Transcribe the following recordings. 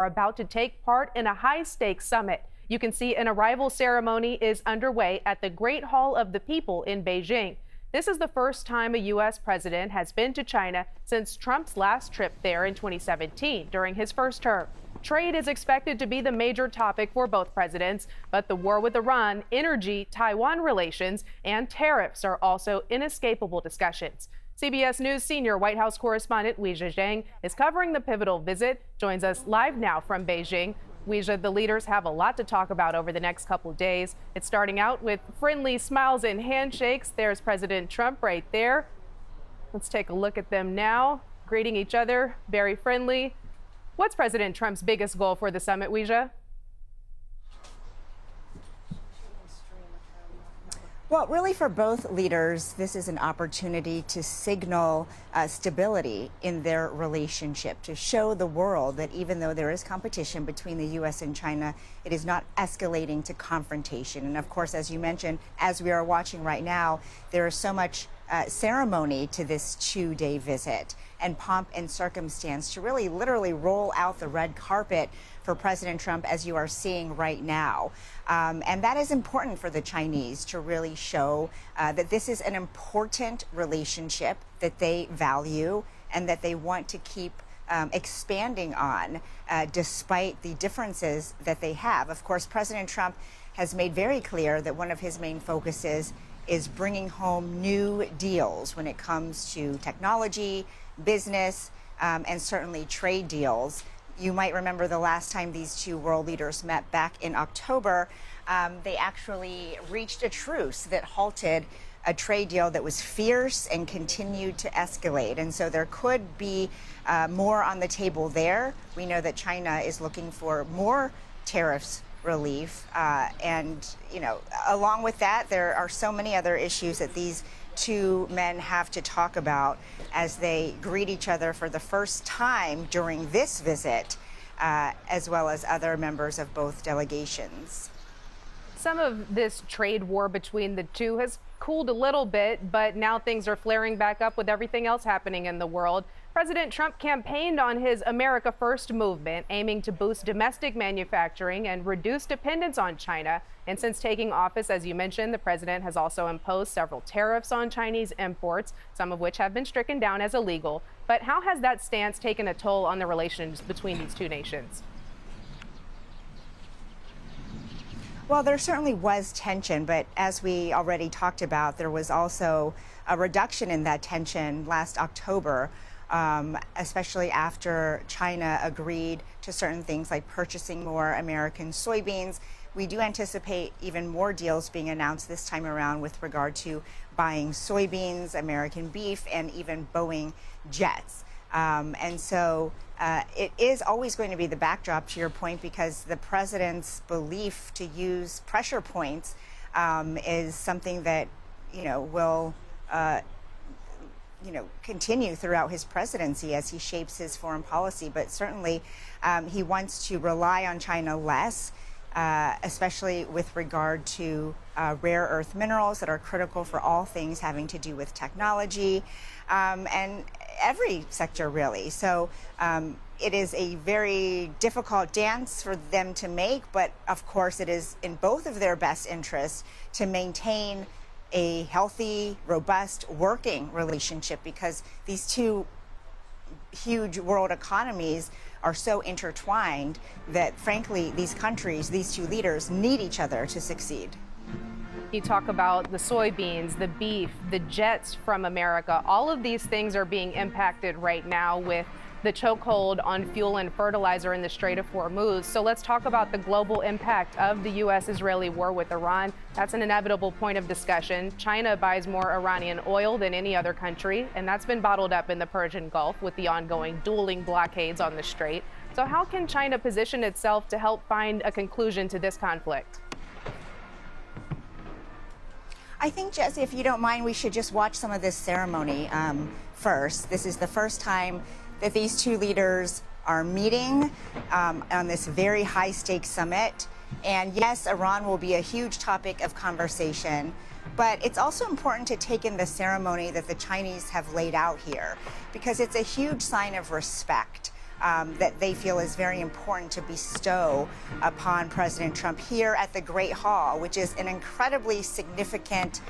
are about to take part in a high-stakes summit. You can see an arrival ceremony is underway at the Great Hall of the People in Beijing. This is the first time a U.S. president has been to China since Trump's last trip there in 2017 during his first term. Trade is expected to be the major topic for both presidents, but the war with Iran, energy, Taiwan relations, and tariffs are also inescapable discussions. CBS News senior White House correspondent Weijia Zhang is covering the pivotal visit, joins us live now from Beijing. Weijia, the leaders have a lot to talk about over the next couple days. It's starting out with friendly smiles and handshakes. There's President Trump right there. Let's take a look at them now, greeting each other, very friendly. What's President Trump's biggest goal for the summit, Weijia? Well, really, for both leaders, this is an opportunity to signal stability in their relationship, to show the world that even though there is competition between the U.S. and China, it is not escalating to confrontation. And of course, as you mentioned, as we are watching right now, there is so much ceremony to this two-day visit and pomp and circumstance to really literally roll out the red carpet for President Trump, as you are seeing right now. And that is important for the Chinese to really show that this is an important relationship that they value and that they want to keep expanding on despite the differences that they have. Of course, President Trump has made very clear that one of his main focuses is bringing home new deals when it comes to technology, business, and certainly trade deals. You might remember the last time these two world leaders met back in October, they actually reached a truce that halted a trade deal that was fierce and continued to escalate. And so there could be more on the table there. We know that China is looking for more tariffs relief. And, you know, along with that, there are so many other issues that these two men have to talk about as they greet each other for the first time during this visit, as well as other members of both delegations. Some of this trade war between the two has cooled a little bit, but now things are flaring back up with everything else happening in the world. President Trump campaigned on his America First movement, aiming to boost domestic manufacturing and reduce dependence on China. And since taking office, as you mentioned, the president has also imposed several tariffs on Chinese imports, some of which have been stricken down as illegal. But how has that stance taken a toll on the relations between these two nations? Well, there certainly was tension, but as we already talked about, there was also a reduction in that tension last October, especially after China agreed to certain things like purchasing more American soybeans. We do anticipate even more deals being announced this time around with regard to buying soybeans, American beef, and even Boeing jets. And so it is always going to be the backdrop, to your point, because the president's belief to use pressure points is something that, will continue throughout his presidency as he shapes his foreign policy. But certainly he wants to rely on China less, especially with regard to rare earth minerals that are critical for all things having to do with technology and every sector, really. So it is a very difficult dance for them to make, but of course it is in both of their best interests to maintain a healthy, robust, working relationship, because these two huge world economies are so intertwined that, frankly, these countries, these two leaders, need each other to succeed. You talk about the soybeans, the beef, the jets from America. All of these things are being impacted right now with the chokehold on fuel and fertilizer in the Strait of Hormuz. So let's talk about the global impact of the U.S.-Israeli war with Iran. That's an inevitable point of discussion. China buys more Iranian oil than any other country, and that's been bottled up in the Persian Gulf with the ongoing dueling blockades on the Strait. So how can China position itself to help find a conclusion to this conflict? I think, Jesse, if you don't mind, we should just watch some of this ceremony first. This is the first time that these two leaders are meeting on this very high-stakes summit. And yes, Iran will be a huge topic of conversation, but it's also important to take in the ceremony that the Chinese have laid out here, because it's a huge sign of respect that they feel is very important to bestow upon President Trump here at the Great Hall, which is an incredibly significant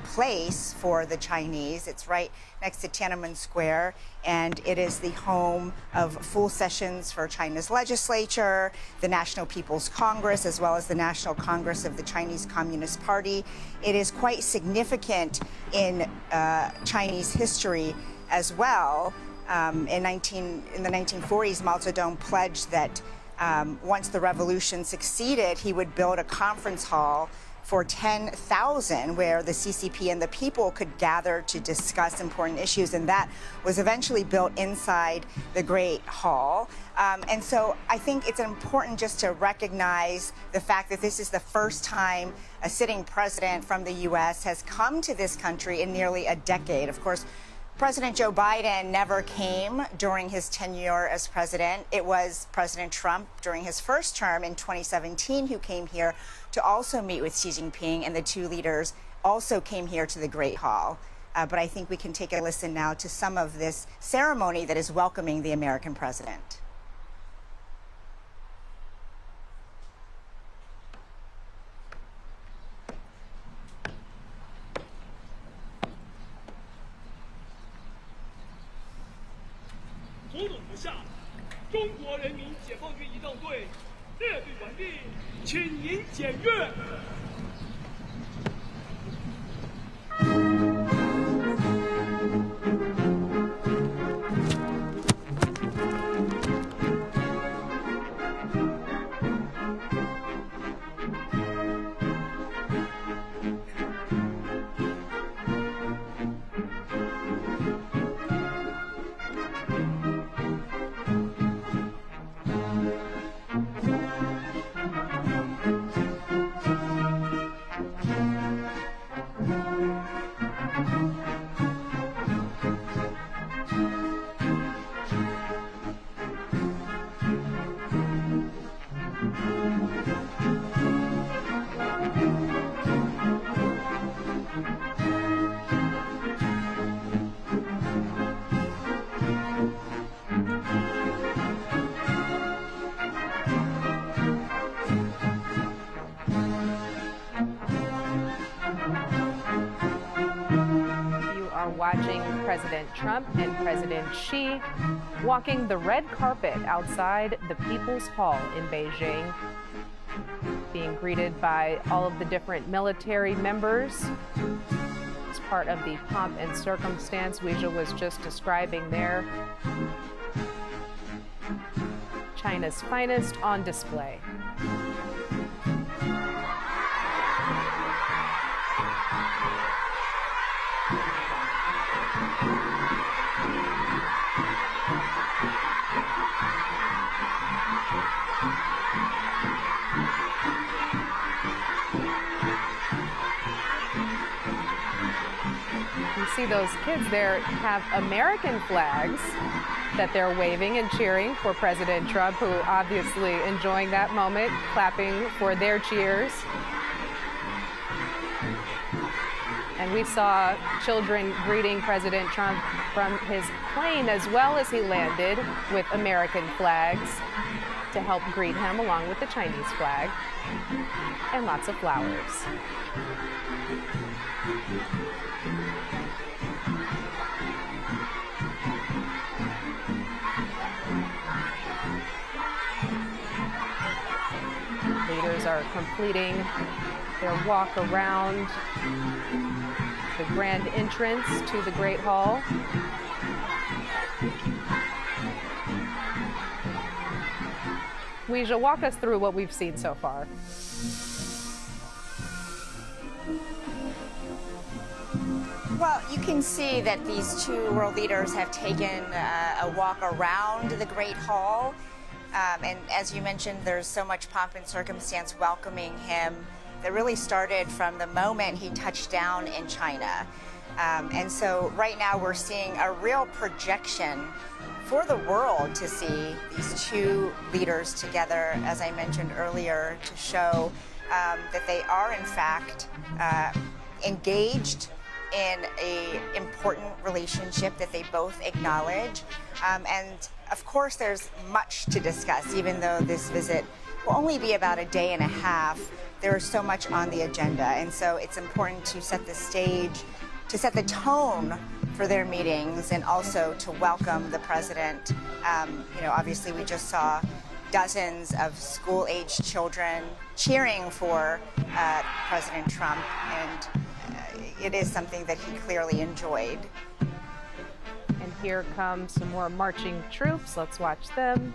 place for the Chinese. It's right next to Tiananmen Square, and it is the home of full sessions for China's legislature, the National People's Congress, as well as the National Congress of the Chinese Communist Party. It is quite significant in Chinese history as well. In the 1940s, Mao Zedong pledged that once the revolution succeeded, he would build a conference hall for 10,000 where the CCP and the people could gather to discuss important issues, and that was eventually built inside the Great Hall. And so I think it's important just to recognize the fact that this is the first time a sitting president from the U.S. has come to this country in nearly a decade. Of course, President Joe Biden never came during his tenure as president. It was President Trump during his first term in 2017 who came here to also meet with Xi Jinping, and the two leaders also came here to the Great Hall. But I think we can take a listen now to some of this ceremony that is welcoming the American president. Watching President Trump and President Xi walking the red carpet outside the People's Hall in Beijing, being greeted by all of the different military members as part of the pomp and circumstance Weijia was just describing there. China's finest on display. You see those kids there have American flags that they're waving and cheering for President Trump, who obviously enjoying that moment, clapping for their cheers. And we saw children greeting President Trump from his plane as well as he landed with American flags to help greet him, along with the Chinese flag and lots of flowers. Leaders are completing their walk around the grand entrance to the Great Hall. Weijia, walk us through what we've seen so far. Well, you can see that these two world leaders have taken a walk around the Great Hall. And as you mentioned, there's so much pomp and circumstance welcoming him that really started from the moment he touched down in China. And so right now we're seeing a real projection for the world to see these two leaders together, as I mentioned earlier, to show that they are in fact engaged in an important relationship that they both acknowledge. And of course, there's much to discuss, even though this visit will only be about a day and a half. There is so much on the agenda, and so it's important to set the stage, to set the tone for their meetings, and also to welcome the president. Obviously we just saw dozens of school-aged children cheering for President Trump, and it is something that he clearly enjoyed. And here come some more marching troops. Let's watch them.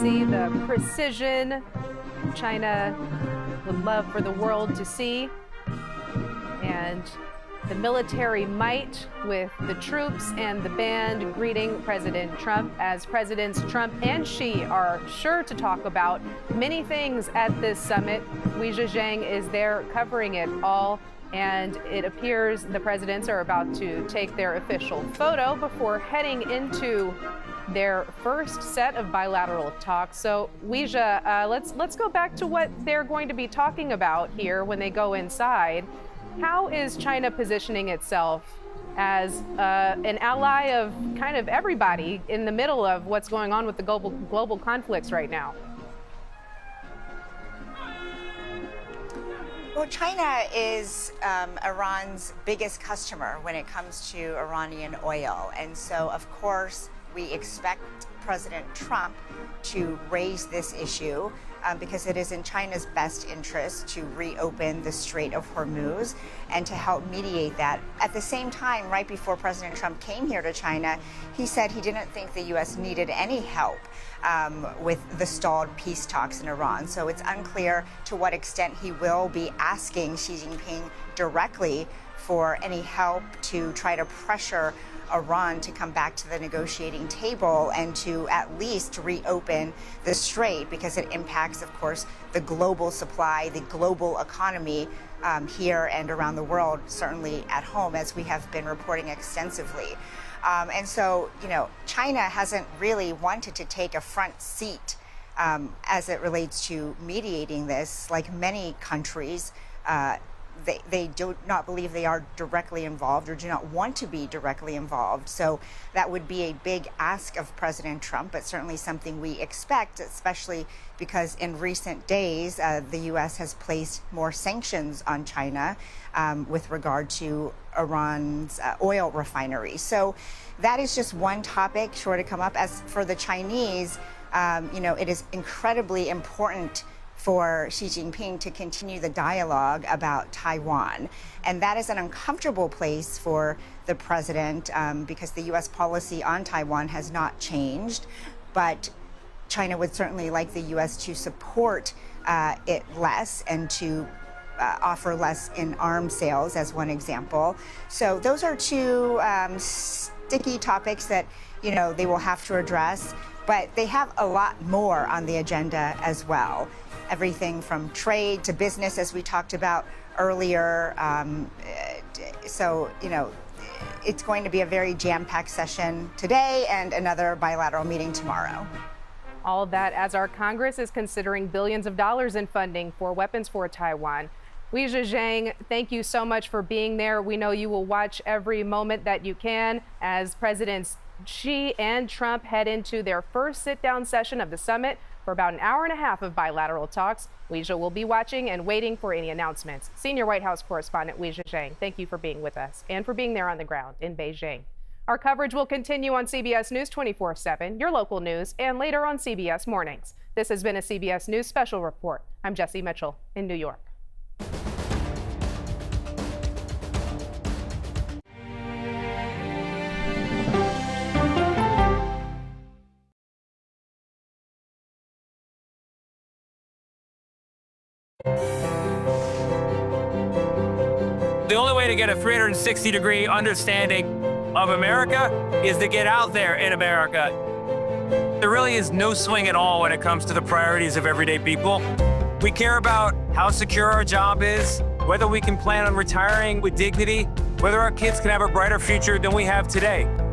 See the precision China would love for the world to see, and the military might with the troops and the band greeting President Trump, as Presidents Trump and Xi are sure to talk about many things at this summit. Wei Zhejiang is there covering it all, and it appears the presidents are about to take their official photo before heading into their first set of bilateral talks. So, Weijia, let's go back to what they're going to be talking about here when they go inside. How is China positioning itself as an ally of kind of everybody in the middle of what's going on with the global conflicts right now? Well, China is Iran's biggest customer when it comes to Iranian oil. And so, of course, we expect President Trump to raise this issue because it is in China's best interest to reopen the Strait of Hormuz and to help mediate that. At the same time, right before President Trump came here to China, he said he didn't think the U.S. needed any help with the stalled peace talks in Iran. So it's unclear to what extent he will be asking Xi Jinping directly for any help to try to pressure Iran to come back to the negotiating table and to at least reopen the strait, because it impacts, of course, the global supply, the global economy here and around the world, certainly at home, as we have been reporting extensively. And so, China hasn't really wanted to take a front seat as it relates to mediating this, like many countries. They do not believe they are directly involved or do not want to be directly involved. So that would be a big ask of President Trump, but certainly something we expect, especially because in recent days, the U.S. has placed more sanctions on China with regard to Iran's oil refineries. So that is just one topic sure to come up. As for the Chinese, it is incredibly important for Xi Jinping to continue the dialogue about Taiwan. And that is an uncomfortable place for the president because the U.S. policy on Taiwan has not changed. But China would certainly like the U.S. to support it less and to offer less in arms sales, as one example. So those are two sticky topics that, they will have to address. But they have a lot more on the agenda as well. Everything from trade to business, as we talked about earlier. So, it's going to be a very jam-packed session today and another bilateral meeting tomorrow. All of that as our Congress is considering billions of dollars in funding for weapons for Taiwan. Weijia Zhang, thank you so much for being there. We know you will watch every moment that you can as Presidents Xi and Trump head into their first sit-down session of the summit for about an hour and a half of bilateral talks. Weijia will be watching and waiting for any announcements. Senior White House correspondent Weijia Zhang, thank you for being with us and for being there on the ground in Beijing. Our coverage will continue on CBS News 24/7, your local news, and later on CBS Mornings. This has been a CBS News Special Report. I'm Jesse Mitchell in New York. The only way to get a 360-degree understanding of America is to get out there in America. There really is no swing at all when it comes to the priorities of everyday people. We care about how secure our job is, whether we can plan on retiring with dignity, whether our kids can have a brighter future than we have today.